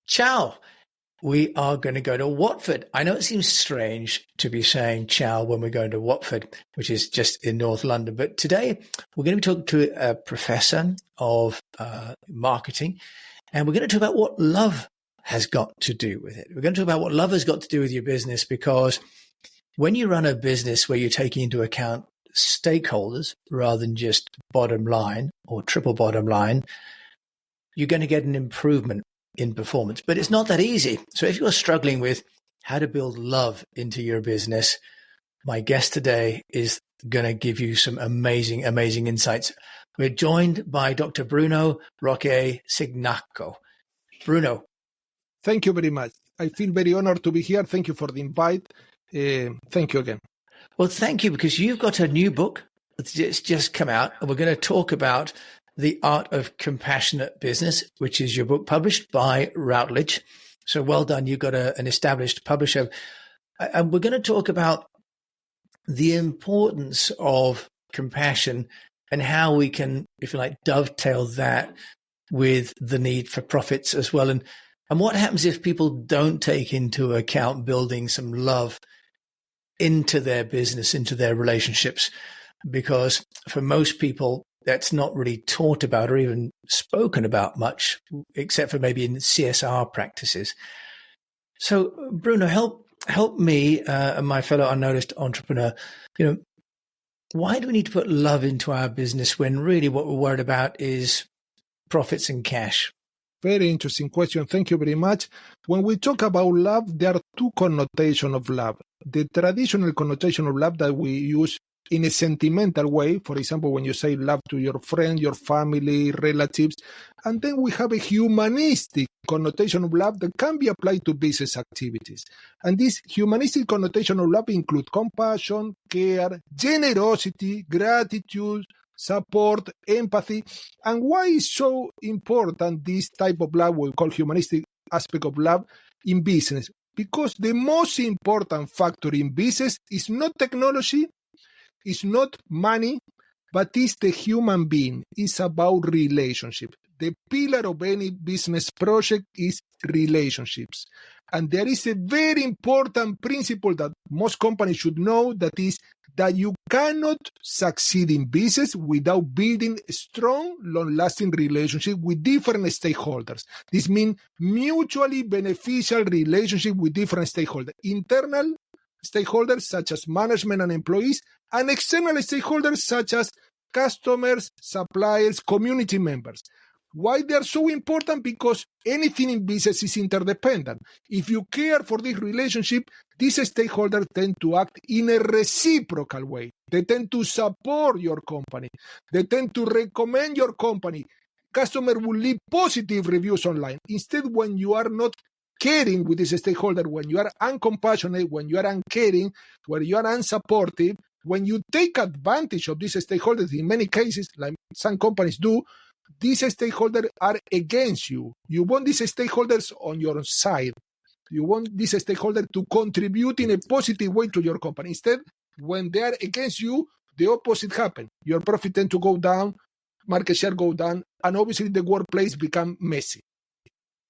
Ciao. We are going to go to Watford. I know it seems strange to be saying ciao when we're going to Watford, which is just in North London. But today we're going to be talking to a professor of marketing, and we're going to talk about what love has got to do with it. We're going to talk about what love has got to do with your business, because when you run a business where you're taking into account stakeholders rather than just bottom line or triple bottom line, you're going to get an improvement in performance. But it's not that easy. So if you're struggling with how to build love into your business, my guest today is going to give you some amazing, amazing insights. We're joined by Dr. Bruno Roque Signacco. Bruno. Thank you very much. I feel very honored to be here. Thank you for the invite. Thank you again. Well, thank you, because you've got a new book that's just come out, and we're going to talk about The Art of Compassionate Business, which is your book published by Routledge. So well done. You've got an established publisher. And we're going to talk about the importance of compassion and how we can, if you like, dovetail that with the need for profits as well. And what happens if people don't take into account building some love into their business, into their relationships? Because for most people, that's not really taught about or even spoken about much, except for maybe in CSR practices. So, Bruno, help me and my fellow unnoticed entrepreneur. Why do we need to put love into our business when really what we're worried about is profits and cash? Very interesting question. Thank you very much. When we talk about love, there are two connotations of love. The traditional connotation of love that we use in a sentimental way, for example, when you say love to your friend, your family, relatives, and then we have a humanistic connotation of love that can be applied to business activities. And this humanistic connotation of love includes compassion, care, generosity, gratitude, support, empathy. And why is so important this type of love, we call humanistic aspect of love, in business? Because the most important factor in business is not technology, it's not money, but it's the human being. It's about relationship. The pillar of any business project is relationships. And there is a very important principle that most companies should know, that is that you cannot succeed in business without building a strong, long-lasting relationship with different stakeholders. This means mutually beneficial relationship with different stakeholders. Internal stakeholders such as management and employees, and external stakeholders such as customers, suppliers, community members. Why they are so important? Because anything in business is interdependent. If you care for this relationship, these stakeholders tend to act in a reciprocal way. They tend to support your company. They tend to recommend your company. Customers will leave positive reviews online. Instead, when you are not caring with this stakeholder, when you are uncompassionate, when you are uncaring, when you are unsupportive, when you take advantage of these stakeholders, in many cases, like some companies do, these stakeholders are against you. You want these stakeholders on your side. You want these stakeholders to contribute in a positive way to your company. Instead, when they are against you, the opposite happens. Your profit tends to go down, market share go down, and obviously the workplace become messy.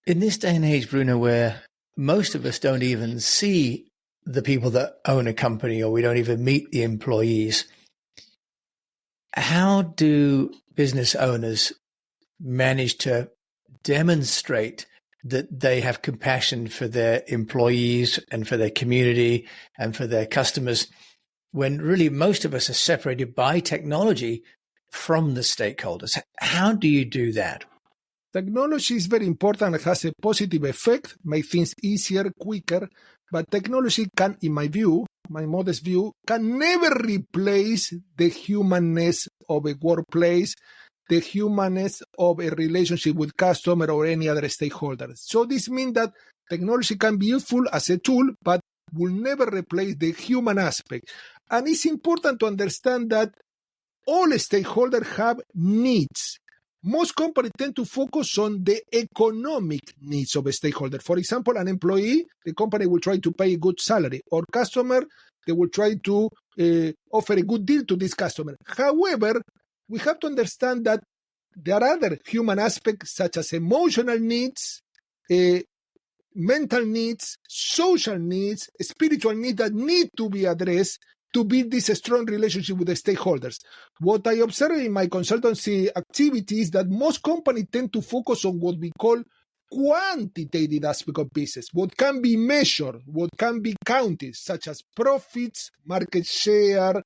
In this day and age, Bruno, where most of us don't even see the people that own a company, or we don't even meet the employees, how do business owners manage to demonstrate that they have compassion for their employees and for their community and for their customers, when really most of us are separated by technology from the stakeholders? How do you do that? Technology is very important and has a positive effect, make things easier, quicker, but technology can, in my view, my modest view, can never replace the humanness of a workplace, the humanness of a relationship with customer or any other stakeholder. So this means that technology can be useful as a tool, but will never replace the human aspect. And it's important to understand that all stakeholders have needs. Most companies tend to focus on the economic needs of a stakeholder. For example, an employee, the company will try to pay a good salary, or customer, they will try to offer a good deal to this customer. However, we have to understand that there are other human aspects such as emotional needs, mental needs, social needs, spiritual needs that need to be addressed to build this strong relationship with the stakeholders. What I observe in my consultancy activity is that most companies tend to focus on what we call quantitative aspect of business, what can be measured, what can be counted, such as profits, market share,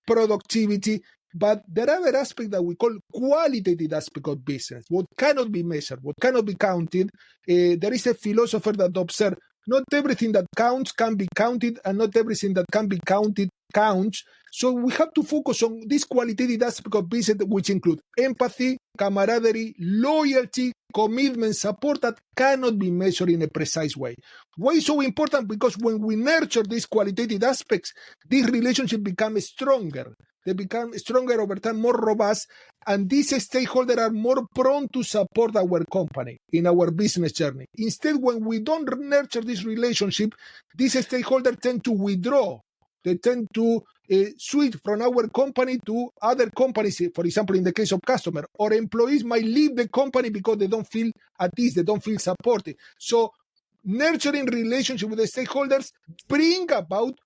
productivity. But there are other aspects that we call qualitative aspect of business, what cannot be measured, what cannot be counted. There is a philosopher that observed not everything that counts can be counted, and not everything that can be counted counts. So we have to focus on this qualitative aspect of business, which include empathy, camaraderie, loyalty, commitment, support that cannot be measured in a precise way. Why is so important? Because when we nurture these qualitative aspects, this relationship becomes stronger. They become stronger over time, more robust, and these stakeholders are more prone to support our company in our business journey. Instead, when we don't nurture this relationship, these stakeholders tend to withdraw. They tend to switch from our company to other companies, for example, in the case of customer, or employees might leave the company because they don't feel at ease, they don't feel supported. So nurturing relationship with the stakeholders bring about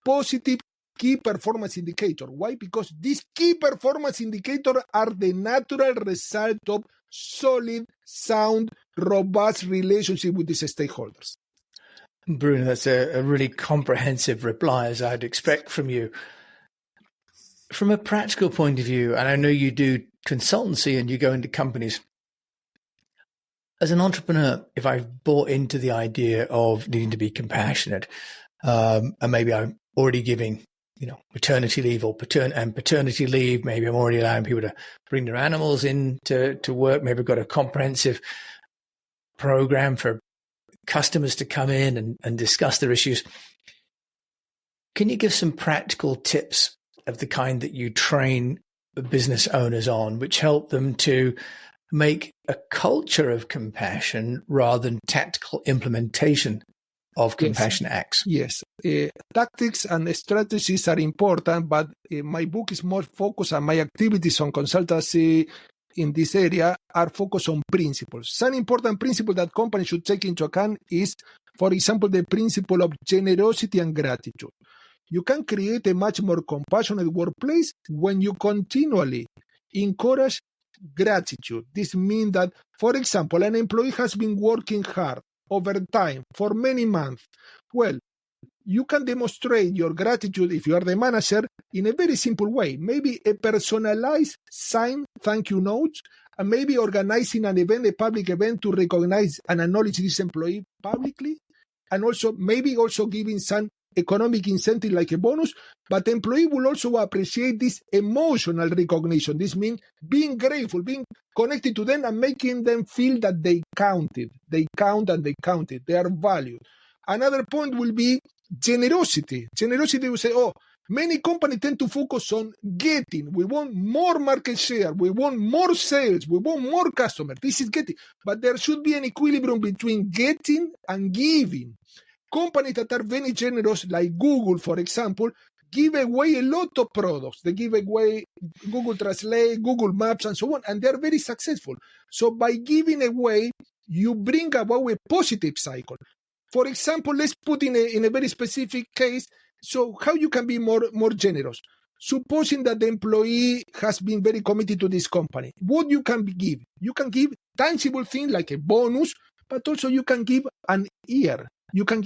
positive key performance indicator. Why? Because these key performance indicators are the natural result of solid, sound, robust relationship with these stakeholders. Bruno, that's a really comprehensive reply, as I'd expect from you. From a practical point of view, and I know you do consultancy and you go into companies, as an entrepreneur, if I've bought into the idea of needing to be compassionate, and maybe I'm already giving maternity leave or paternity leave. Maybe I'm already allowing people to bring their animals in to work. Maybe I've got a comprehensive program for customers to come in and discuss their issues. Can you give some practical tips of the kind that you train business owners on, which help them to make a culture of compassion rather than tactical implementation of compassionate acts? Yes. Tactics and strategies are important, but my book is more focused, and my activities on consultancy in this area are focused on principles. Some important principle that companies should take into account is, for example, the principle of generosity and gratitude. You can create a much more compassionate workplace when you continually encourage gratitude. This means that, for example, an employee has been working hard over time for many months. Well, you can demonstrate your gratitude if you are the manager in a very simple way. Maybe a personalized signed thank you note, and maybe organizing an event, a public event, to recognize and acknowledge this employee publicly, and also maybe giving some economic incentive like a bonus, but the employee will also appreciate this emotional recognition. This means being grateful, being connected to them, and making them feel that they counted. They count and they counted. They are valued. Another point will be generosity. Generosity will say, many companies tend to focus on getting. We want more market share. We want more sales. We want more customers. This is getting. But there should be an equilibrium between getting and giving. Companies that are very generous, like Google, for example, give away a lot of products. They give away Google Translate, Google Maps, and so on, and they're very successful. So by giving away, you bring about a positive cycle. For example, let's put in a very specific case, so how you can be more generous. Supposing that the employee has been very committed to this company, what you can give? You can give tangible things like a bonus, but also you can give an ear. You can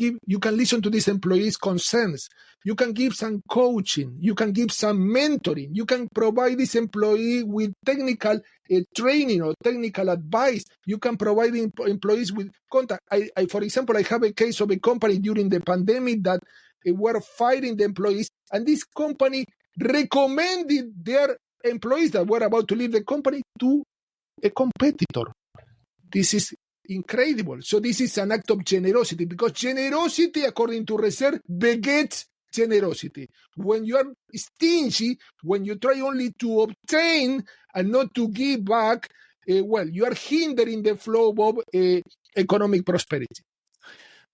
listen to this employee's concerns. You can give some coaching. You can give some mentoring. You can provide this employee with technical training or technical advice. You can provide employees with contact. For example, I have a case of a company during the pandemic that were firing the employees, and this company recommended their employees that were about to leave the company to a competitor. This is incredible. So this is an act of generosity, because generosity, according to research, begets generosity. When you are stingy, when you try only to obtain and not to give back, you are hindering the flow of economic prosperity.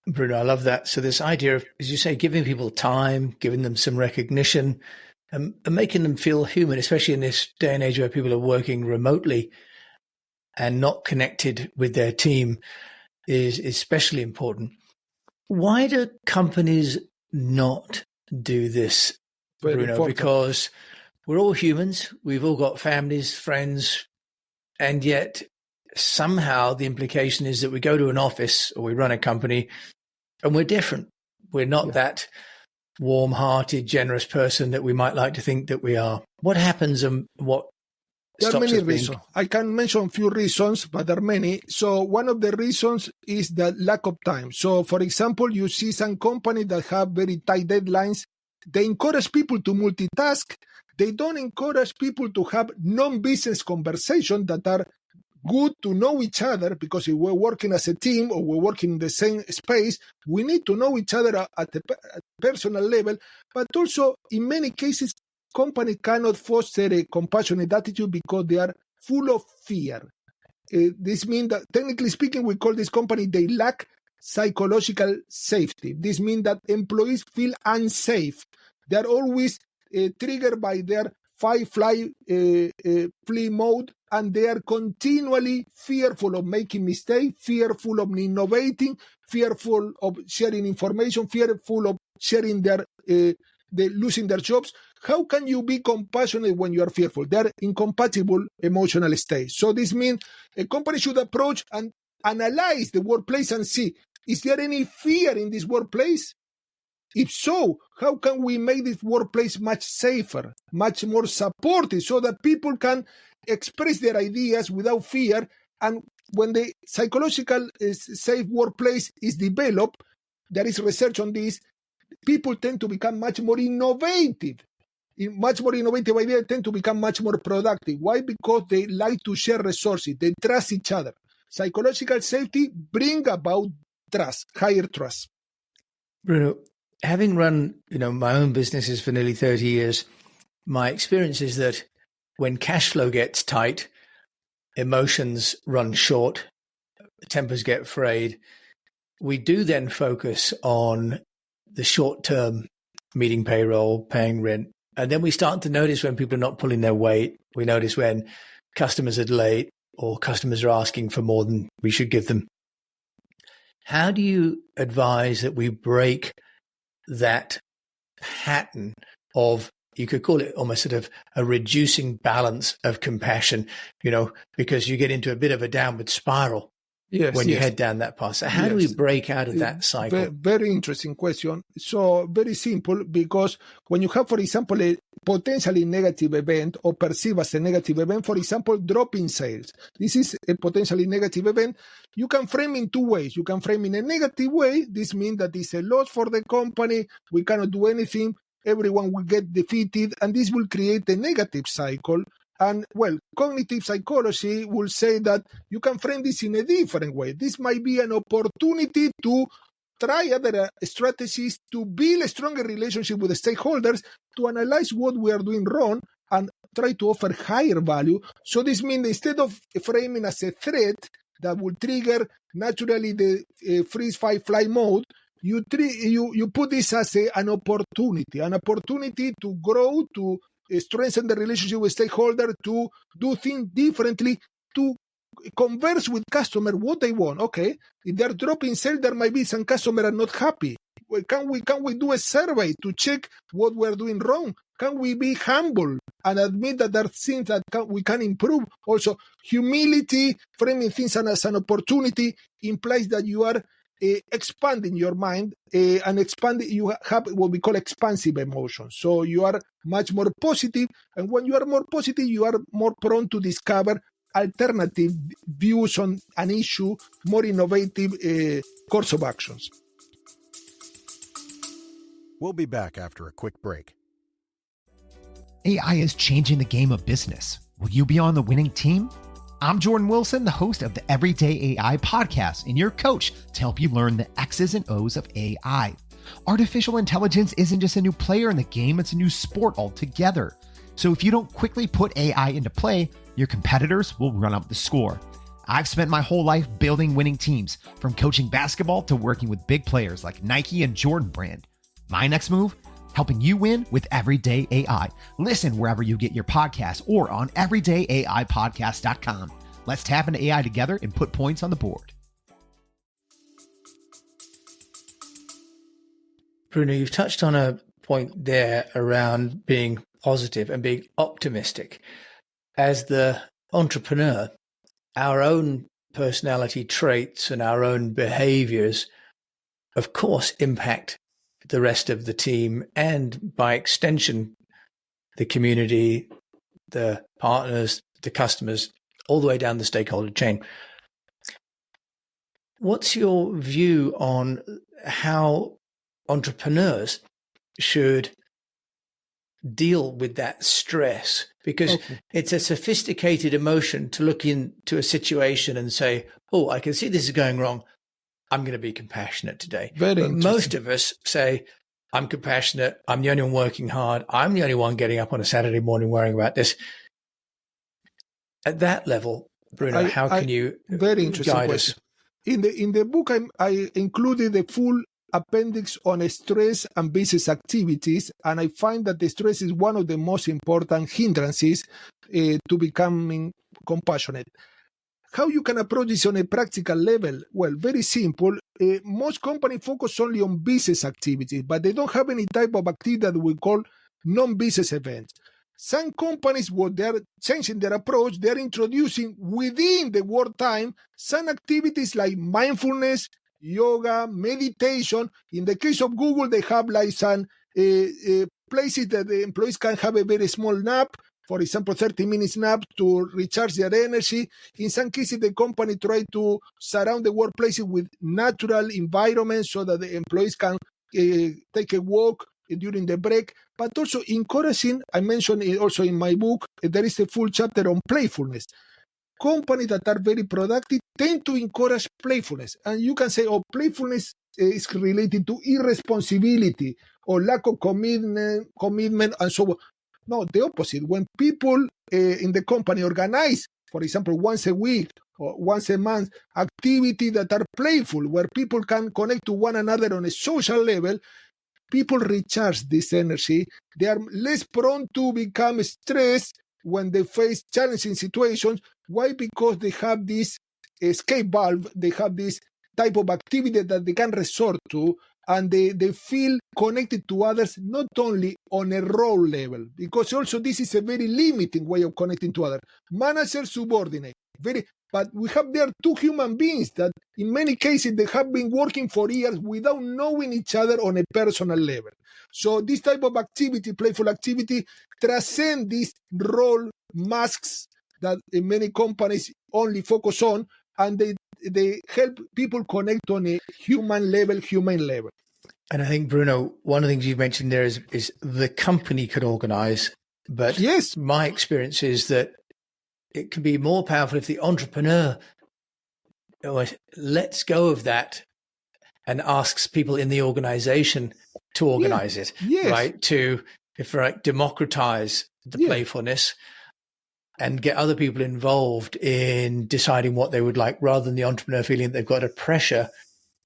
Bruno, I love that. So this idea of, as you say, giving people time, giving them some recognition, and making them feel human, especially in this day and age where people are working remotely and not connected with their team. is especially important. Why do companies not do this, Very Bruno? important. Because we're all humans. We've all got families, friends, and yet somehow the implication is that we go to an office or we run a company and we're different. We're not that warm-hearted, generous person that we might like to think that we are. What happens and what There are stops many us being? reasons. I can mention a few reasons, but there are many. So one of the reasons is the lack of time. So for example, you see some companies that have very tight deadlines. They encourage people to multitask. They don't encourage people to have non-business conversations that are good to know each other, because if we're working as a team or we're working in the same space, we need to know each other at a personal level. But also, in many cases, companies cannot foster a compassionate attitude because they are full of fear. This means that, technically speaking, we call this company, they lack psychological safety. This means that employees feel unsafe. They are always triggered by their fight, fly, flee mode, and they are continually fearful of making mistakes, fearful of innovating, fearful of sharing information, fearful of sharing their losing their jobs. How can you be compassionate when you are fearful? They are incompatible emotional states. So this means a company should approach and analyze the workplace and see, is there any fear in this workplace? If so, how can we make this workplace much safer, much more supportive, so that people can express their ideas without fear? And when the psychological safe workplace is developed, there is research on this, people tend to become much more innovative. Much more innovative ideas tend to become much more productive. Why? Because they like to share resources. They trust each other. Psychological safety bring about trust, higher trust. Bruno, having run, my own businesses for nearly 30 years, my experience is that when cash flow gets tight, emotions run short, tempers get frayed. We do then focus on the short-term, meeting payroll, paying rent. And then we start to notice when people are not pulling their weight. We notice when customers are late or customers are asking for more than we should give them. How do you advise that we break that pattern of, you could call it almost sort of a reducing balance of compassion, because you get into a bit of a downward spiral when you head down that path. So how do we break out of that cycle? Very interesting question. So very simple, because when you have, for example, a potentially negative event or perceived as a negative event, for example, drop in sales. This is a potentially negative event. You can frame in two ways. You can frame in a negative way. This means that it's a loss for the company. We cannot do anything. Everyone will get defeated, and this will create a negative cycle. And, cognitive psychology will say that you can frame this in a different way. This might be an opportunity to try other strategies to build a stronger relationship with the stakeholders, to analyze what we are doing wrong and try to offer higher value. So this means instead of framing as a threat that will trigger naturally the freeze, fight, fly mode, you put this as an opportunity to grow, to strengthen the relationship with stakeholders, to do things differently, to converse with customers what they want. Okay, if they're dropping sales, there might be some customers are not happy. Can we do a survey to check what we're doing wrong? Can we be humble and admit that there are things that we can improve? Also, humility, framing things as an opportunity, implies that you are expanding your mind and expanding. You have what we call expansive emotions. So you are much more positive, and when you are more positive, you are more prone to discover alternative views on an issue, more innovative course of actions. We'll be back after a quick break. AI is changing the game of business. Will you be on the winning team? I'm Jordan Wilson, the host of the Everyday AI podcast, and your coach to help you learn the X's and O's of AI. Artificial intelligence isn't just a new player in the game, it's a new sport altogether. So if you don't quickly put AI into play, your competitors will run up the score. I've spent my whole life building winning teams, from coaching basketball to working with big players like Nike and Jordan Brand. My next move? Helping you win with Everyday AI. Listen wherever you get your podcasts or on everydayaipodcast.com. Let's tap into AI together and put points on the board. Bruno, you've touched on a point there around being positive and being optimistic. As the entrepreneur, our own personality traits and our own behaviors, of course, impact the rest of the team and by extension, the community, the partners, the customers, all the way down the stakeholder chain. What's your view on how entrepreneurs should deal with that stress? Because it's a sophisticated emotion to look into a situation and say, oh, I can see this is going wrong. I'm going to be compassionate today. But most of us say, I'm compassionate. I'm the only one working hard. I'm the only one getting up on a Saturday morning worrying about this. At that level, Bruno, how can you very interesting guide question. us? In the book, I included the full appendix on stress and business activities, and I find that the stress is one of the most important hindrances to becoming compassionate. How you can approach this on a practical level? Well, very simple. Most companies focus only on business activities, but they don't have any type of activity that we call non-business events. Some companies, what they're changing their approach, they're introducing within the work time some activities like mindfulness, yoga, meditation. In the case of Google, they have like some places that the employees can have a very small nap, for example, 30 minutes nap to recharge their energy. In some cases, the company try to surround the workplaces with natural environments so that the employees can take a walk during the break, but also encouraging, I mentioned it also in my book, there is a full chapter on playfulness. Companies that are very productive tend to encourage playfulness. And you can say, oh, playfulness is related to irresponsibility or lack of commitment, and so on. No, the opposite. When people in the company organize, for example, once a week or once a month, activities that are playful, where people can connect to one another on a social level, people recharge this energy. They are less prone to become stressed when they face challenging situations. Why? Because they have this escape valve. They have this type of activity that they can resort to, and they feel connected to others, not only on a role level, because also this is a very limiting way of connecting to others. Manager, subordinate, but we have there two human beings that in many cases they have been working for years without knowing each other on a personal level. So this type of activity, playful activity, transcend these role masks that many companies only focus on, and they help people connect on a humane level. And I think, Bruno, one of the things you've mentioned there is the company could organize, but yes, my experience is that it can be more powerful if the entrepreneur lets go of that and asks people in the organization to organize it, right? To, democratize the playfulness and get other people involved in deciding what they would like, rather than the entrepreneur feeling that they've got a pressure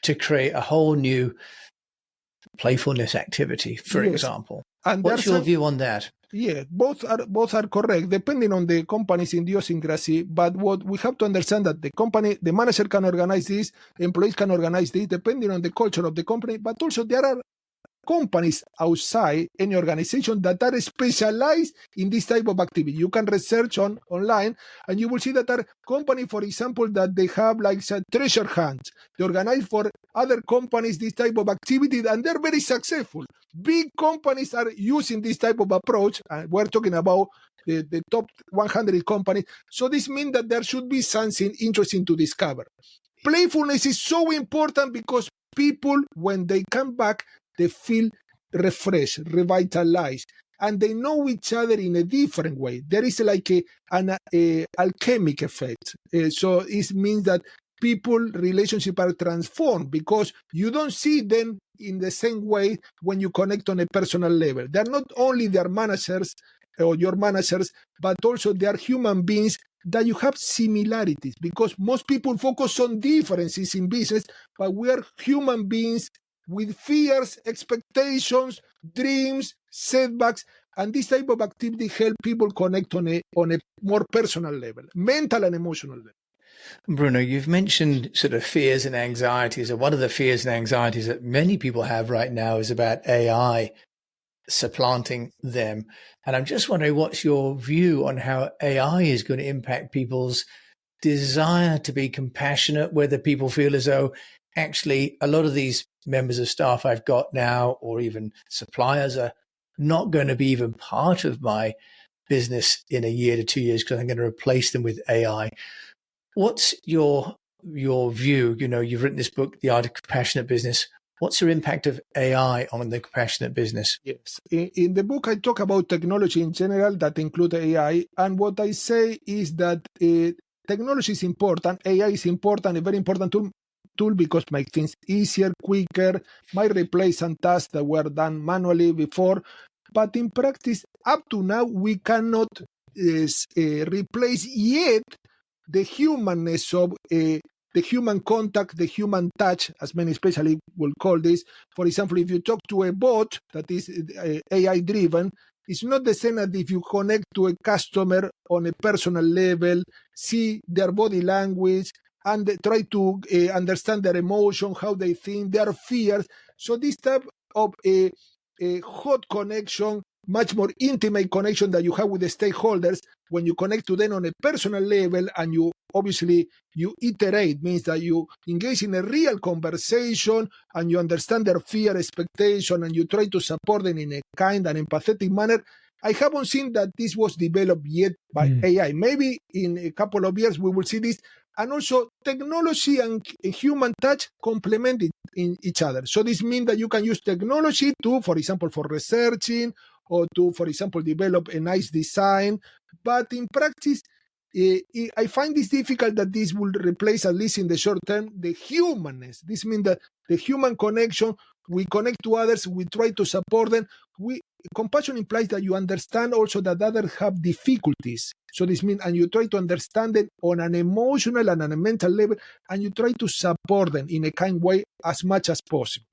to create a whole new playfulness activity, for example. And what's your view on that? Yeah, both are correct, depending on the company's idiosyncrasy. But what we have to understand that the manager can organize this, employees can organize this, depending on the culture of the company. But also there are companies outside any organization that are specialized in this type of activity. You can research online, and you will see that there are companies, for example, that they have like treasure hunts. They organize for other companies this type of activity, and they're very successful. Big companies are using this type of approach. We're talking about the top 100 companies. So this means that there should be something interesting to discover. Playfulness is so important because people, when they come back, they feel refreshed, revitalized, and they know each other in a different way. There is like an alchemic effect. So it means that relationships are transformed because you don't see them in the same way when you connect on a personal level. They're not only their managers or your managers, but also they are human beings that you have similarities, because most people focus on differences in business, but we are human beings with fears, expectations, dreams, setbacks, and this type of activity help people connect on a more personal level, mental and emotional level. Bruno, you've mentioned sort of fears and anxieties, and one of the fears and anxieties that many people have right now is about AI supplanting them. And I'm just wondering, what's your view on how AI is going to impact people's desire to be compassionate, whether people feel as though actually a lot of these members of staff I've got now, or even suppliers, are not going to be even part of my business in a year to 2 years because I'm going to replace them with AI. What's your view? You know, you've written this book, The Art of Compassionate Business. What's your impact of AI on the compassionate business? Yes. In the book, I talk about technology in general that include AI. And what I say is that technology is important. AI is important, a very important tool because make things easier, quicker, might replace some tasks that were done manually before. But in practice, up to now, we cannot replace yet the humanness of the human contact, the human touch, as many especially will call this. For example, if you talk to a bot that is AI driven, it's not the same as if you connect to a customer on a personal level, see their body language, and try to understand their emotion, how they think, their fears. So this type of a hot connection, much more intimate connection that you have with the stakeholders, when you connect to them on a personal level and you obviously you iterate, means that you engage in a real conversation and you understand their fear, expectation, and you try to support them in a kind and empathetic manner. I haven't seen that this was developed yet by AI. Maybe in a couple of years we will see this. And also technology and human touch complement in each other. So this means that you can use technology to, for example, for researching or to, for example, develop a nice design. But in practice, I find this difficult that this will replace, at least in the short term, the humanness. This means that the human connection, we connect to others, we try to support them. Compassion implies that you understand also that others have difficulties. So this means, and you try to understand them on an emotional and on a mental level, and you try to support them in a kind way as much as possible.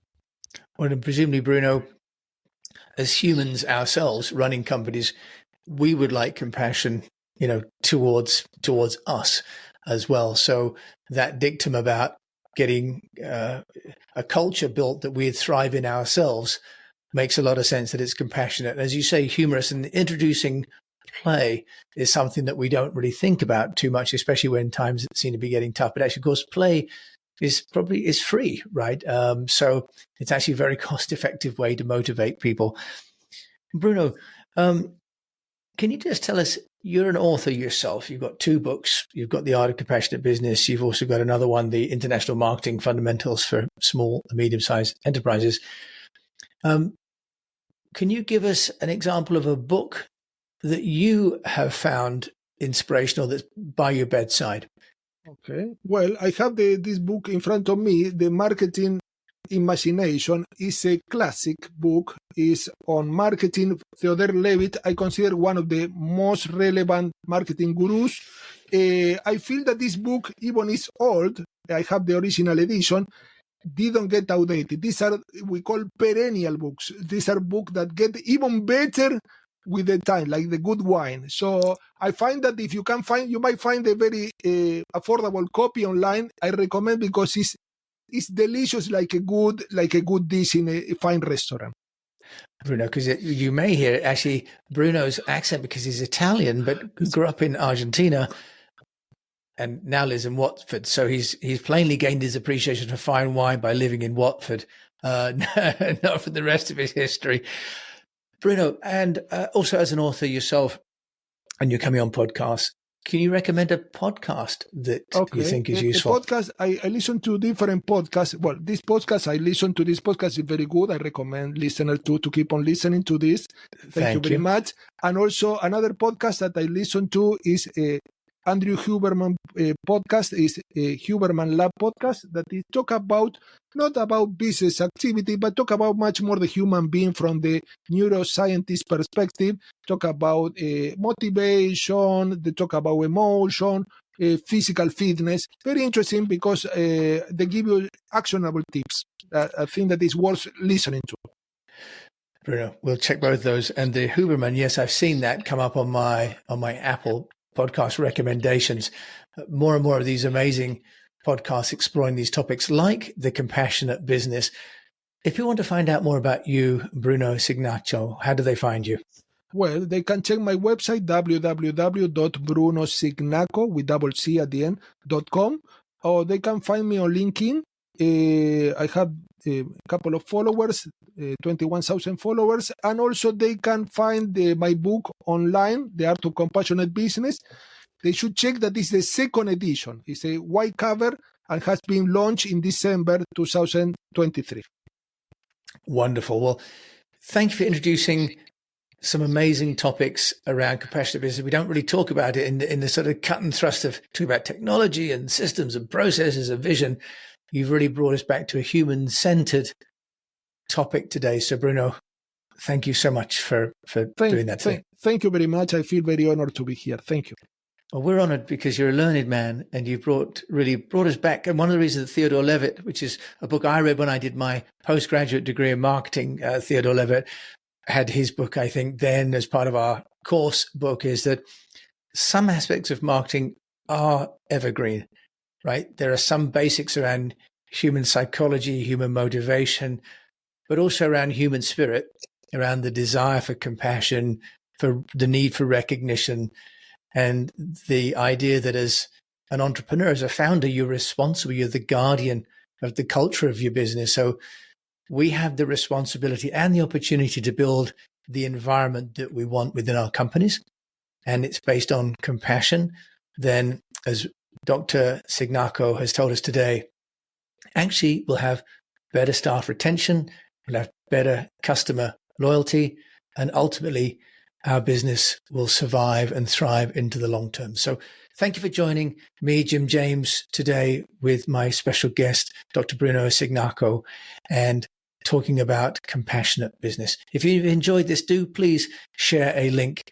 Well, and presumably, Bruno, as humans ourselves running companies, we would like compassion, you know, towards us as well. So that dictum about getting a culture built that we thrive in ourselves makes a lot of sense, that it's compassionate. As you say, humorous, and introducing play is something that we don't really think about too much, especially when times seem to be getting tough. But actually, of course, play is free, right? So it's actually a very cost-effective way to motivate people. Bruno, can you just tell us, you're an author yourself. You've got 2 books. You've got The Art of Compassionate Business. You've also got another one, The International Marketing Fundamentals for Small and Medium-Sized Enterprises. Can you give us an example of a book that you have found inspirational that's by your bedside? Okay. Well, I have this book in front of me, The Marketing Imagination. Is a classic book. Is on marketing. Theodore Levitt, I consider one of the most relevant marketing gurus. I feel that this book, even is old, I have the original edition, didn't get outdated. These are, we call perennial books. These are books that get even better with the time, like the good wine. So I find that if you can find, you might find a very affordable copy online. I recommend, because it's delicious, like a good dish in a fine restaurant. Bruno, because you may hear actually Bruno's accent, because he's Italian but grew up in Argentina and now lives in Watford. So he's plainly gained his appreciation for fine wine by living in Watford, not for the rest of his history. Bruno, and also as an author yourself, and you're coming on podcasts, can you recommend a podcast that you think is useful? A podcast, I listen to different podcasts. Well, this podcast, I listen to this podcast, is very good. I recommend listeners to keep on listening to this. Thank you very much. And also another podcast that I listen to is Andrew Huberman podcast, is a Huberman Lab podcast, that is talk about, not about business activity, but talk about much more the human being from the neuroscientist perspective. Talk about motivation, they talk about emotion, physical fitness. Very interesting, because they give you actionable tips. I think that is worth listening to. Bruno, we'll check both those. And the Huberman, yes, I've seen that come up on my Apple podcast recommendations, more and more of these amazing podcasts exploring these topics like the compassionate business. If you want to find out more about you, Bruno Signaccio, how do they find you? Well, they can check my website, www.brunosignacco, with double C at the end, .com, or they can find me on LinkedIn. I have a couple of followers, 21,000 followers, and also they can find my book online, The Art of Compassionate Business. They should check that it's the second edition. It's a white cover and has been launched in December 2023. Wonderful. Well, thank you for introducing some amazing topics around compassionate business. We don't really talk about it in the sort of cut and thrust of talking about technology and systems and processes and vision. You've really brought us back to a human-centered topic today. So, Bruno, thank you so much for doing that today. Thank you very much. I feel very honored to be here. Thank you. Well, we're honored because you're a learned man and you really brought us back. And one of the reasons that Theodore Levitt, which is a book I read when I did my postgraduate degree in marketing, Theodore Levitt had his book, I think, then as part of our course book, is that some aspects of marketing are evergreen, right? There are some basics around human psychology, human motivation, but also around human spirit, around the desire for compassion, for the need for recognition, and the idea that as an entrepreneur, as a founder, you're responsible, you're the guardian of the culture of your business. So we have the responsibility and the opportunity to build the environment that we want within our companies. And it's based on compassion. Then, as Dr. Signacco has told us today, actually we'll have better staff retention, we'll have better customer loyalty, and ultimately our business will survive and thrive into the long term. So thank you for joining me, Jim James, today with my special guest, Dr. Bruno Signacco, and talking about compassionate business. If you've enjoyed this, do please share a link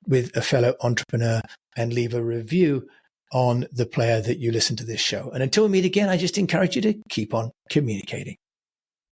with a fellow entrepreneur and leave a review on the player that you listen to this show. And until we meet again, I just encourage you to keep on communicating.